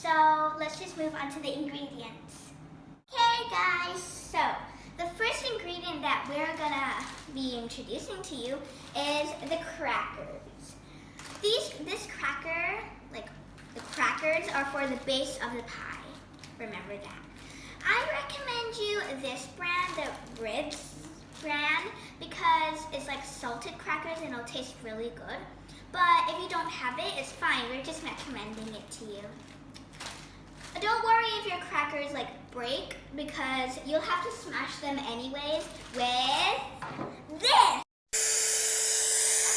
So let's just move on to the ingredients. Okay guys, so the first ingredient that we're gonna be introducing to you is the crackers. This cracker, like the crackers are for the base of the pie. Remember that. I recommend you this brand, the Ribs brand, because it's like salted crackers and it'll taste really good. But if you don't have it, it's fine. We're just recommending it to you. Don't worry if your crackers like break, because you'll have to smash them anyways with this.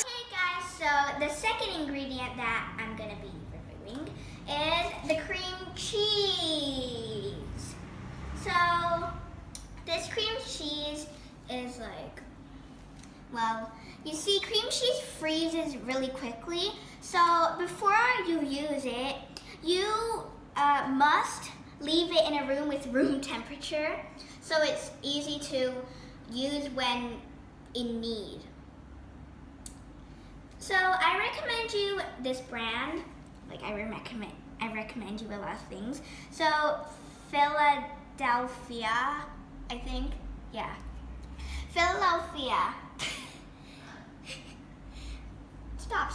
Okay guys, so the second ingredient that I'm gonna be reviewing is the cream cheese. So this cream cheese is like, well, you see cream cheese freezes really quickly. So before you use it, you must leave it in a room with room temperature, so it's easy to use when in need. So I recommend you this brand. Like I recommend you a lot of things. So Philadelphia, I think, yeah, Philadelphia. Stop.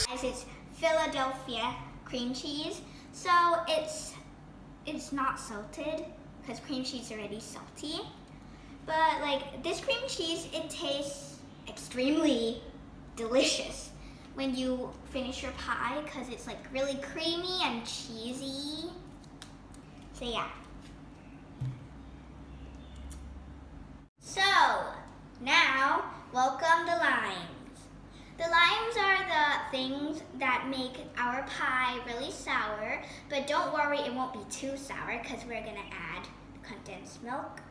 Guys, it's Philadelphia cream cheese. So it's not salted because cream cheese is already salty. But like this cream cheese, it tastes extremely delicious when you finish your pie because it's like really creamy and cheesy. So yeah. So now, welcome the limes. The limes are the things that make our pie really sour, but don't worry, it won't be too sour because we're gonna add condensed milk,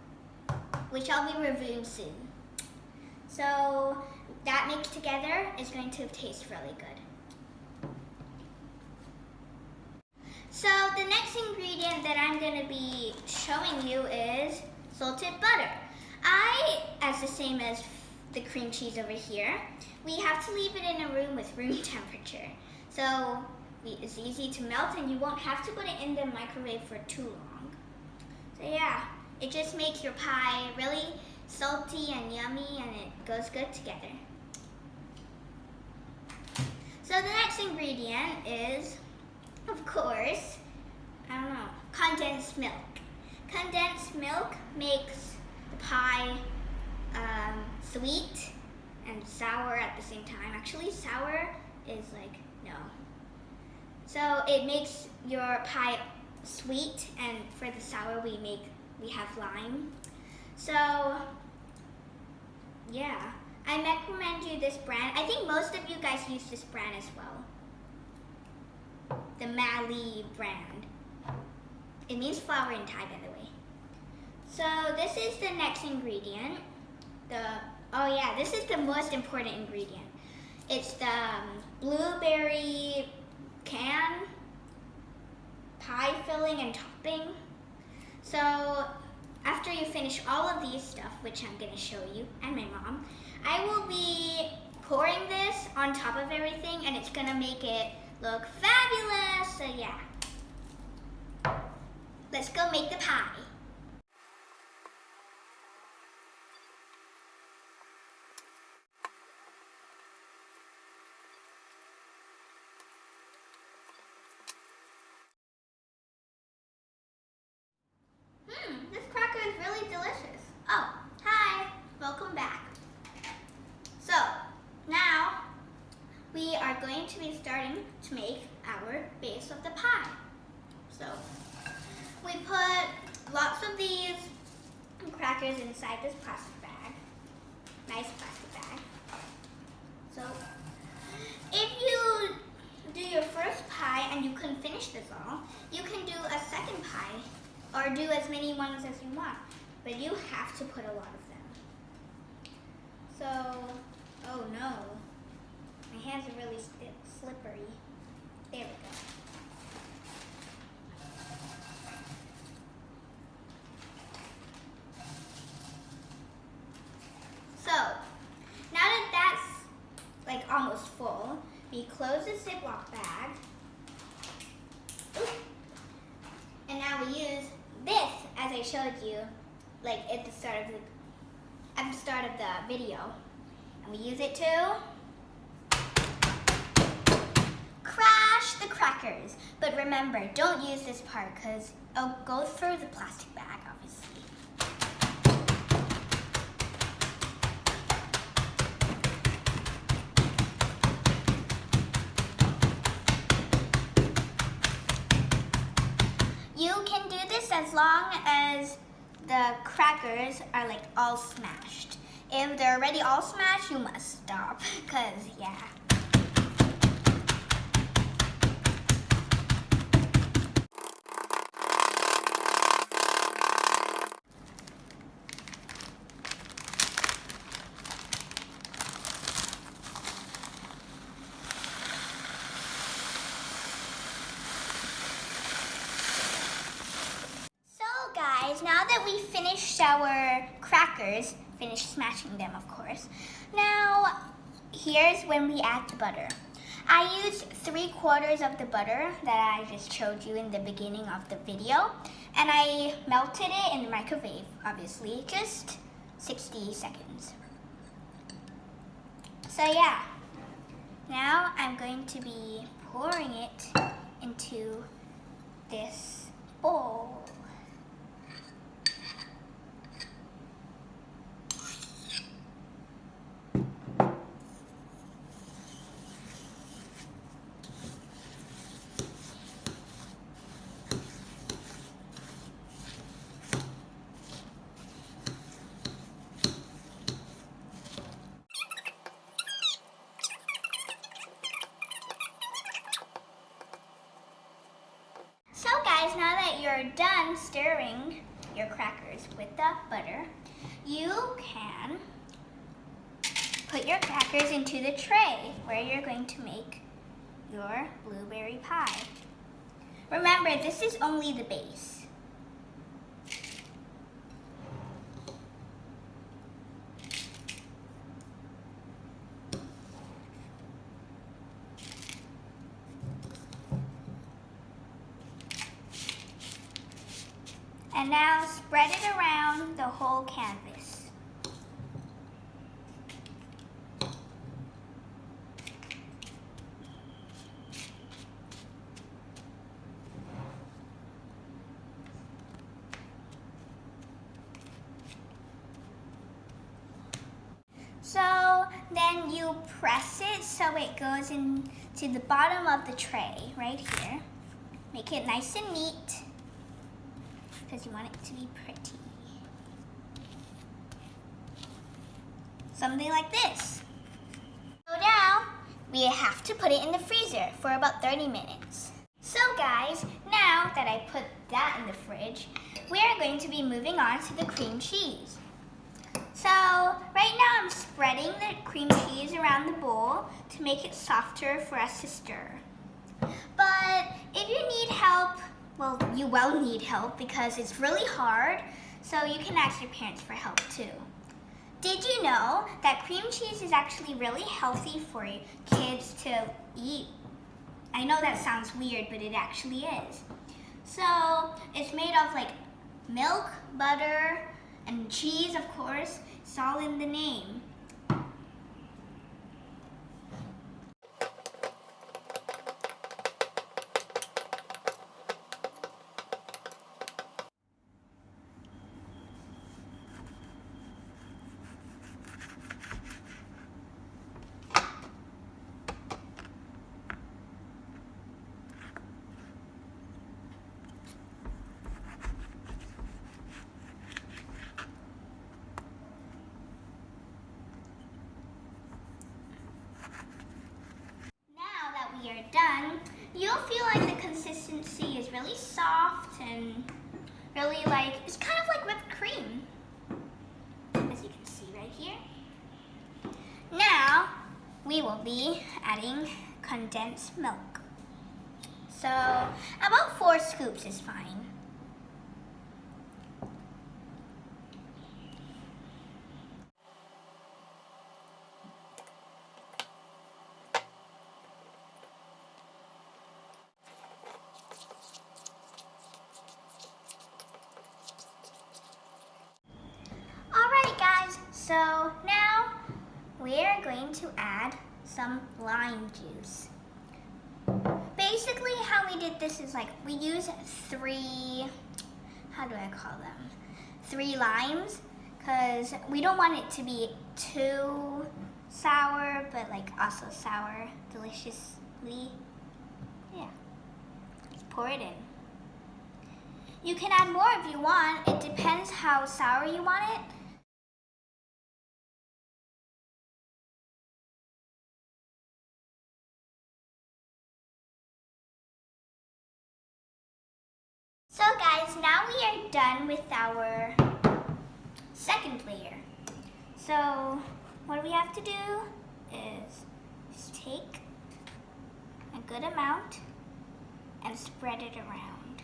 which I'll be reviewing soon. So that mixed together is going to taste really good. So the next ingredient that I'm gonna be showing you is salted butter. As the same as the cream cheese over here, we have to leave it in a room with room temperature. So it's easy to melt and you won't have to put it in the microwave for too long. So yeah, it just makes your pie really salty and yummy and it goes good together. So the next ingredient is, of course, condensed milk. Condensed milk makes the pie sweet and sour at the same time. Actually, sour is like, no. So it makes your pie sweet, and for the sour we have lime. So yeah, I recommend you this brand. I think most of you guys use this brand as well. The Mali brand. It means flour in Thai, by the way. So this is the next ingredient. This is the most important ingredient. It's the blueberry pie filling and topping. So after you finish all of these stuff, which I'm gonna show you and my mom, I will be pouring this on top of everything and it's gonna make it look fabulous. So yeah, let's go make the pie. This cracker is really delicious. Oh, hi, welcome back. So, now we are going to be starting to make our base of the pie. So, we put lots of these crackers inside this plastic bag. Nice plastic bag. So, if you do your first pie and you couldn't finish this all, you can do a second pie or do as many ones as you want, but you have to put a lot of them. So, oh no, my hands are really slippery. There we go. So, now that that's like almost full, we close the Ziploc bag showed you, like at the start of the video. And we use it to crash the crackers. But remember, don't use this part because it'll go through the plastic bag, obviously. You can do this as long as the crackers are like all smashed. If they're already all smashed, you must stop, because yeah. Now that we finished our crackers, finished smashing them of course, now here's when we add the butter. I used 3/4 of the butter that I just showed you in the beginning of the video, and I melted it in the microwave, obviously, just 60 seconds. So yeah, now I'm going to be pouring it into this bowl. So guys, now that you're done stirring your crackers with the butter, you can put your crackers into the tray where you're going to make your blueberry pie. Remember, this is only the base. And now spread it around the whole canvas. So then you press it so it goes into the bottom of the tray right here. Make it nice and neat, because you want it to be pretty. Something like this. So now, we have to put it in the freezer for about 30 minutes. So guys, now that I put that in the fridge, we are going to be moving on to the cream cheese. So right now I'm spreading the cream cheese around the bowl to make it softer for us to stir. But if you need help, well, you will need help because it's really hard, so you can ask your parents for help too. Did you know that cream cheese is actually really healthy for kids to eat? I know that sounds weird, but it actually is. So it's made of like milk, butter, and cheese, of course. It's all in the name. We are done, you'll feel like the consistency is really soft and really like, it's kind of like whipped cream, as you can see right here. Now, we will be adding condensed milk. So, about 4 scoops is fine. So now we're going to add some lime juice. Basically how we did this is like we use three limes because we don't want it to be too sour but like also sour deliciously. Yeah. Let's pour it in. You can add more if you want. It depends how sour you want it. So guys, now we are done with our second layer. So what we have to do is just take a good amount and spread it around.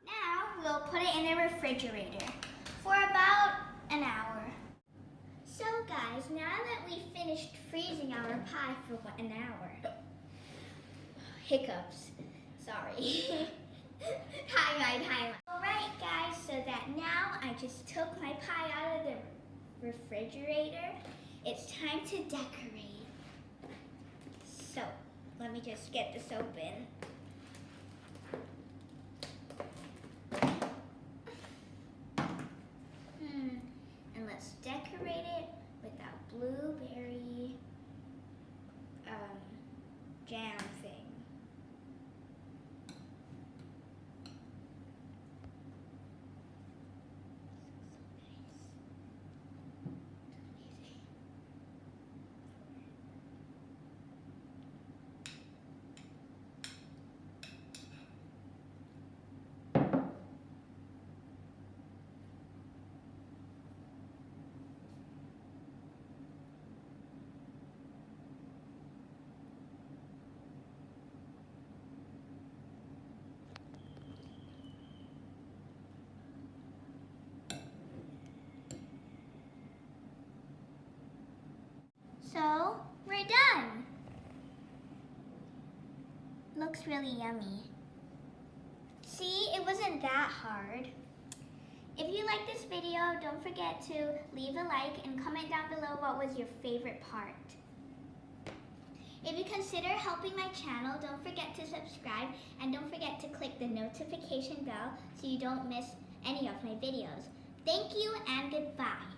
Now we'll put it in a refrigerator for about an hour. So guys, now that we finished freezing our pie for an hour, hiccups, sorry. Time. Alright guys, so that now I just took my pie out of the refrigerator. It's time to decorate. So, let me just get this open. And let's decorate it with that blueberry jam thing. So, we're done. Looks really yummy. See, it wasn't that hard. If you like this video, don't forget to leave a like and comment down below what was your favorite part. If you consider helping my channel, don't forget to subscribe and don't forget to click the notification bell so you don't miss any of my videos. Thank you and goodbye.